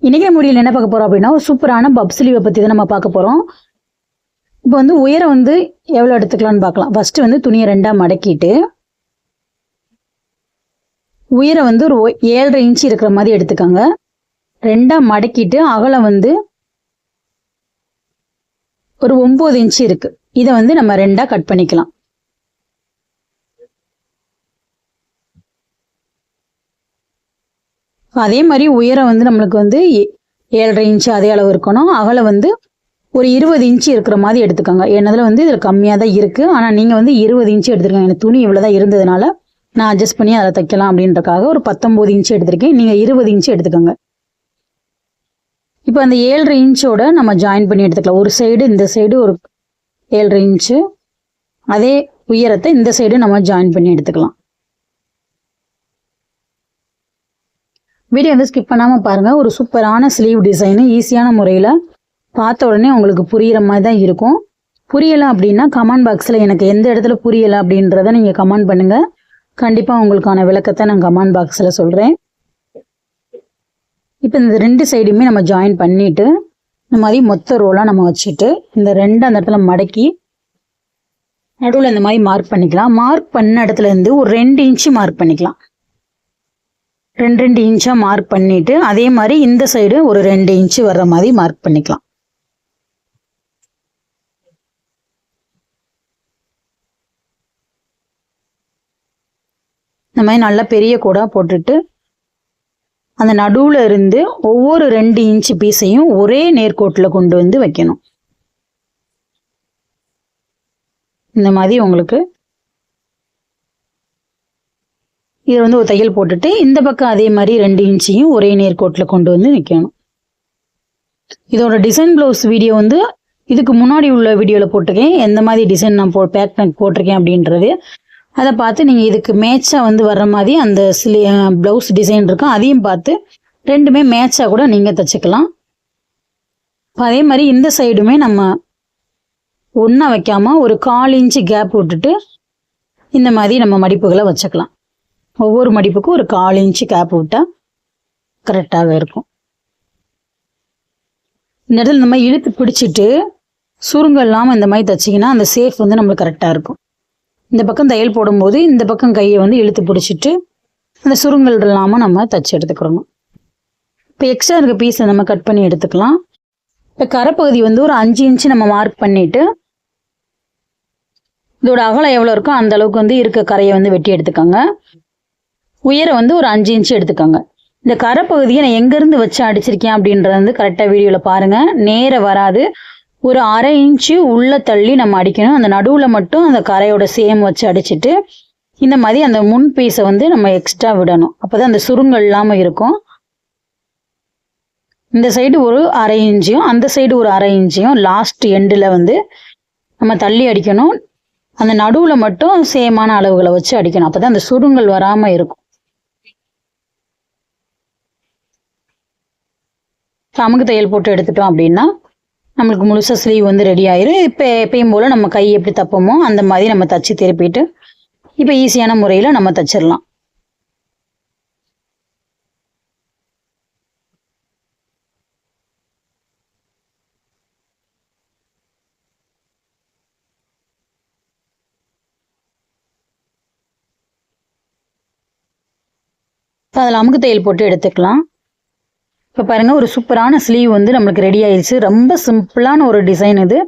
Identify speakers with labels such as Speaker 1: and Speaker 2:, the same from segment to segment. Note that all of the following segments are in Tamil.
Speaker 1: இன்றைக்கி முடியல என்ன பார்க்க போகிறோம் அப்படின்னா ஒரு சூப்பரான பப் ஸ்லீவை பற்றி தான் நம்ம பார்க்க போகிறோம். இப்போ வந்து உயரம் வந்து எவ்வளோ எடுத்துக்கலாம்னு பார்க்கலாம். ஃபஸ்ட்டு வந்து துணியை ரெண்டாக மடக்கிட்டு உயரம் வந்து ஒரு 7.5 இன்ச்சு இருக்கிற மாதிரி எடுத்துக்கோங்க. ரெண்டாக மடக்கிட்டு அகலம் வந்து ஒரு 9 இன்ச்சு இருக்குது. இதை வந்து நம்ம ரெண்டாக கட் பண்ணிக்கலாம். அதே மாதிரி உயரம் வந்து நம்மளுக்கு வந்து 7.5 இன்ச்சு அதே அளவு இருக்கணும். அகலம் வந்து ஒரு 20 இன்ச்சு இருக்கிற மாதிரி எடுத்துக்கோங்க. என்னதில் வந்து இதில் கம்மியாக தான் இருக்குது, ஆனால் நீங்கள் வந்து 20 இன்ச்சு எடுத்துருக்கீங்க. எனக்கு துணி இவ்வளோ தான் இருந்ததுனால நான் அட்ஜஸ்ட் பண்ணி அதை தைக்கலாம் அப்படின்றக்காக ஒரு 19 இன்ச்சு எடுத்திருக்கேன். நீங்கள் 20 இன்ச்சு எடுத்துக்கோங்க. இப்போ அந்த 7.5 இன்ச்சோட நம்ம ஜாயின் பண்ணி எடுத்துக்கலாம். ஒரு சைடு இந்த சைடு ஒரு 7.5 இன்ச்சு, அதே உயரத்தை இந்த சைடு நம்ம ஜாயின் பண்ணி எடுத்துக்கலாம். வீடியோ வந்து ஸ்கிப் பண்ணாமல் பாருங்கள். ஒரு சூப்பரான ஸ்லீவ் டிசைனு ஈஸியான முறையில் பார்த்த உடனே உங்களுக்கு புரிகிற மாதிரி தான் இருக்கும். புரியலை அப்படின்னா கமெண்ட் பாக்ஸில் எனக்கு எந்த இடத்துல புரியலை அப்படின்றத நீங்கள் கமெண்ட் பண்ணுங்கள். கண்டிப்பாக உங்களுக்கான விளக்கத்தை நான் கமெண்ட் பாக்ஸில் சொல்கிறேன். இப்போ இந்த 2 சைடுமே நம்ம ஜாயின் பண்ணிவிட்டு இந்த மாதிரி மொத்த ரோலாக நம்ம வச்சுட்டு இந்த 2 அந்த இடத்துல மடக்கி நடுவில் இந்த மாதிரி மார்க் பண்ணிக்கலாம். மார்க் பண்ண இடத்துலேருந்து ஒரு 2 இன்ச்சு மார்க் பண்ணிக்கலாம். 2 இன்ச்சாக மார்க் பண்ணிவிட்டு அதே மாதிரி இந்த சைடு ஒரு 2 இன்ச்சு வர்ற மாதிரி மார்க் பண்ணிக்கலாம். இந்த மாதிரி நல்லா பெரிய கோடாக போட்டுட்டு அந்த நடுவில் இருந்து ஒவ்வொரு 2 இன்ச்சு பீஸையும் ஒரே நேர்கோட்டில் கொண்டு வந்து வைக்கணும். இந்த மாதிரி உங்களுக்கு இதை வந்து ஒரு தையல் போட்டுட்டு இந்த பக்கம் அதே மாதிரி 2 இன்ச்சையும் ஒரே நேர்கோட்டில் கொண்டு வந்து வைக்கணும். இதோட டிசைன் ப்ளவுஸ் வீடியோ வந்து இதுக்கு முன்னாடி உள்ள வீடியோவில் போட்டிருக்கேன். எந்த மாதிரி டிசைன் நான் பேக் பண்ணி போட்டிருக்கேன் அப்படின்றது அதை பார்த்து நீங்கள் இதுக்கு மேட்சாக வந்து வர்ற மாதிரி அந்த ப்ளவுஸ் டிசைன் இருக்கும், அதையும் பார்த்து ரெண்டுமே மேட்சாக கூட நீங்கள் தைச்சிக்கலாம். அதே மாதிரி இந்த சைடுமே நம்ம ஒன்றா வைக்காமல் ஒரு 1/4 இன்ச்சு கேப் விட்டுட்டு இந்த மாதிரி நம்ம மடிப்புகளை வச்சுக்கலாம். ஒவ்வொரு மடிப்புக்கும் ஒரு 1/4 இன்ச்சு கேப் விட்டால் கரெக்டாக இருக்கும். இந்த இடத்துல நம்ம இழுத்து பிடிச்சிட்டு சுருங்க இல்லாமல் இந்த மாதிரி தைச்சிங்கன்னா அந்த சேஃப் வந்து நம்மளுக்கு கரெக்டாக இருக்கும். இந்த பக்கம் தையல் போடும்போது இந்த பக்கம் கையை வந்து இழுத்து பிடிச்சிட்டு அந்த சுருங்கல் இல்லாமல் நம்ம தைச்சி எடுத்துக்கிறோம். இப்போ எக்ஸ்ட்ரா இருக்க பீஸை நம்ம கட் பண்ணி எடுத்துக்கலாம். இப்போ கரைப்பகுதி வந்து ஒரு 5 இன்ச்சு நம்ம மார்க் பண்ணிவிட்டு இதோட அகலம் எவ்வளோ இருக்கோ அந்த அளவுக்கு வந்து இருக்க கரையை வந்து வெட்டி எடுத்துக்கோங்க. உயரம் வந்து ஒரு 5 இன்ச்சு எடுத்துக்கோங்க. இந்த கரைப்பகுதியை நான் எங்கேருந்து வச்சு அடிச்சிருக்கேன் அப்படின்றது வந்து கரெக்டாக வீடியோவில் பாருங்கள். நேராக வராது, ஒரு 1/2 இன்ச்சு உள்ளே தள்ளி நம்ம அடிக்கணும். அந்த நடுவில் மட்டும் அந்த கரையோட சேம் வச்சு அடிச்சுட்டு இந்த மாதிரி அந்த முன் பீஸை வந்து நம்ம எக்ஸ்ட்ரா விடணும். அப்போ தான் அந்த சுருங்கல் இல்லாமல் இருக்கும். இந்த சைடு ஒரு 1/2 இன்ச்சையும் அந்த சைடு ஒரு 1/2 இன்ச்சையும் லாஸ்ட் எண்டில் வந்து நம்ம தள்ளி அடிக்கணும். அந்த நடுவில் மட்டும் சேமான அளவுகளை வச்சு அடிக்கணும். அப்போ தான் அந்த சுருங்கல் வராமல் இருக்கும். அமுக்கு தையல் போட்டு எடுத்துட்டோம் அப்படின்னா நம்மளுக்கு முழுசாக ஸ்லீவ் வந்து ரெடி ஆயிரும். இப்போ எப்பயும் போல் நம்ம கை எப்படி தப்போமோ அந்த மாதிரி நம்ம தச்சு திருப்பிட்டு இப்போ ஈஸியான முறையில் நம்ம தச்சிடலாம். அதில் அமுக்கு தையல் போட்டு எடுத்துக்கலாம். இப்போ பாருங்கள், ஒரு சூப்பரான ஸ்லீவ் வந்து நம்மளுக்கு ரெடி ஆயிடுச்சு. ரொம்ப சிம்பிளான ஒரு டிசைன் இது.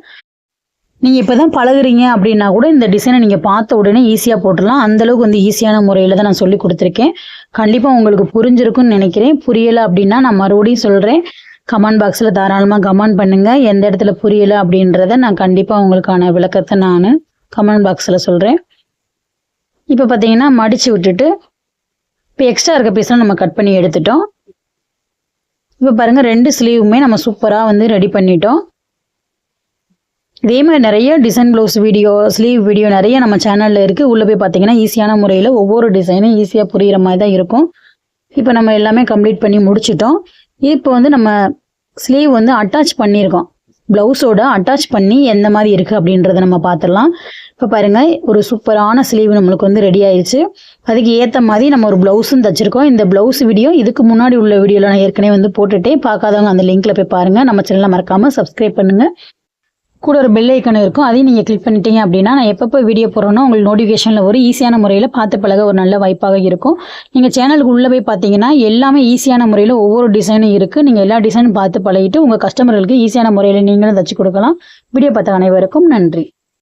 Speaker 1: நீங்கள் இப்போ தான் பழகுறீங்க அப்படின்னா கூட இந்த டிசைனை நீங்கள் பார்த்த உடனே ஈஸியாக போட்டுடலாம். அந்தளவுக்கு வந்து ஈஸியான முறையில் தான் நான் சொல்லி கொடுத்துருக்கேன். கண்டிப்பாக உங்களுக்கு புரிஞ்சிருக்குன்னு நினைக்கிறேன். புரியலை அப்படின்னா நான் மறுபடியும் சொல்கிறேன், கமெண்ட் பாக்ஸில் தாராளமாக கமெண்ட் பண்ணுங்கள். எந்த இடத்துல புரியலை அப்படின்றத நான் கண்டிப்பாக உங்களுக்கான விளக்கத்தை நான் கமெண்ட் பாக்ஸில் சொல்கிறேன். இப்போ பார்த்தீங்கன்னா மடித்து விட்டுட்டு இப்போ எக்ஸ்ட்ரா இருக்க பீஸெலாம் நம்ம கட் பண்ணி எடுத்துட்டோம். இப்போ பாருங்கள், 2 ஸ்லீவுமே நம்ம சூப்பராக வந்து ரெடி பண்ணிட்டோம். இதே மாதிரி நிறைய design blouse video, sleeve video நிறைய நம்ம சேனலில் இருக்குது. உள்ளே போய் பார்த்தீங்கன்னா ஈஸியான முறையில் ஒவ்வொரு டிசைனும் ஈஸியாக புரிகிற மாதிரி தான் இருக்கும். இப்போ நம்ம எல்லாமே கம்ப்ளீட் பண்ணி முடிச்சிட்டோம். இப்போ வந்து நம்ம ஸ்லீவ் வந்து அட்டாச் பண்ணியிருக்கோம். ப்ளவுஸோட அட்டாச் பண்ணி எந்த மாதிரி இருக்குது அப்படின்றத நம்ம பார்த்துடலாம். இப்போ பாருங்கள் ஒரு சூப்பரான ஸ்லீவ் நம்மளுக்கு வந்து ரெடி ஆயிடுச்சு. அதுக்கு ஏற்ற மாதிரி நம்ம ஒரு ப்ளவுஸும் தச்சுருக்கோம். இந்த ப்ளவுஸ் வீடியோ இதுக்கு முன்னாடி உள்ள வீடியோவில் நான் ஏற்கனவே வந்து போட்டுட்டேன். பார்க்காதவங்க அந்த லிங்க்கில் போய் பாருங்கள். நம்ம சேனலை மறக்காமல் சப்ஸ்கிரைப் பண்ணுங்கள். கூட ஒரு பெல் ஐக்கன் இருக்கும், அதையும் நீங்கள் கிளிக் பண்ணிட்டீங்க அப்படின்னா நான் எப்பப்போ வீடியோ போடுறேன்னா உங்களுக்கு நோட்டிஃபிகேஷனில் ஒரு ஈஸியான முறையில் பார்த்து பழக ஒரு நல்ல வாய்ப்பாக இருக்கும். நீங்கள் சேனலுக்கு உள்ளே போய் பார்த்தீங்கன்னா எல்லாமே ஈஸியான முறையில் ஒவ்வொரு டிசைனும் இருக்குது. நீங்கள் எல்லா டிசைனும் பார்த்து பழகிட்டு உங்கள் கஸ்டமர்களுக்கு ஈஸியான முறையில் நீங்களும் தச்சு கொடுக்கலாம். வீடியோ பார்த்த அனைவருக்கும் நன்றி.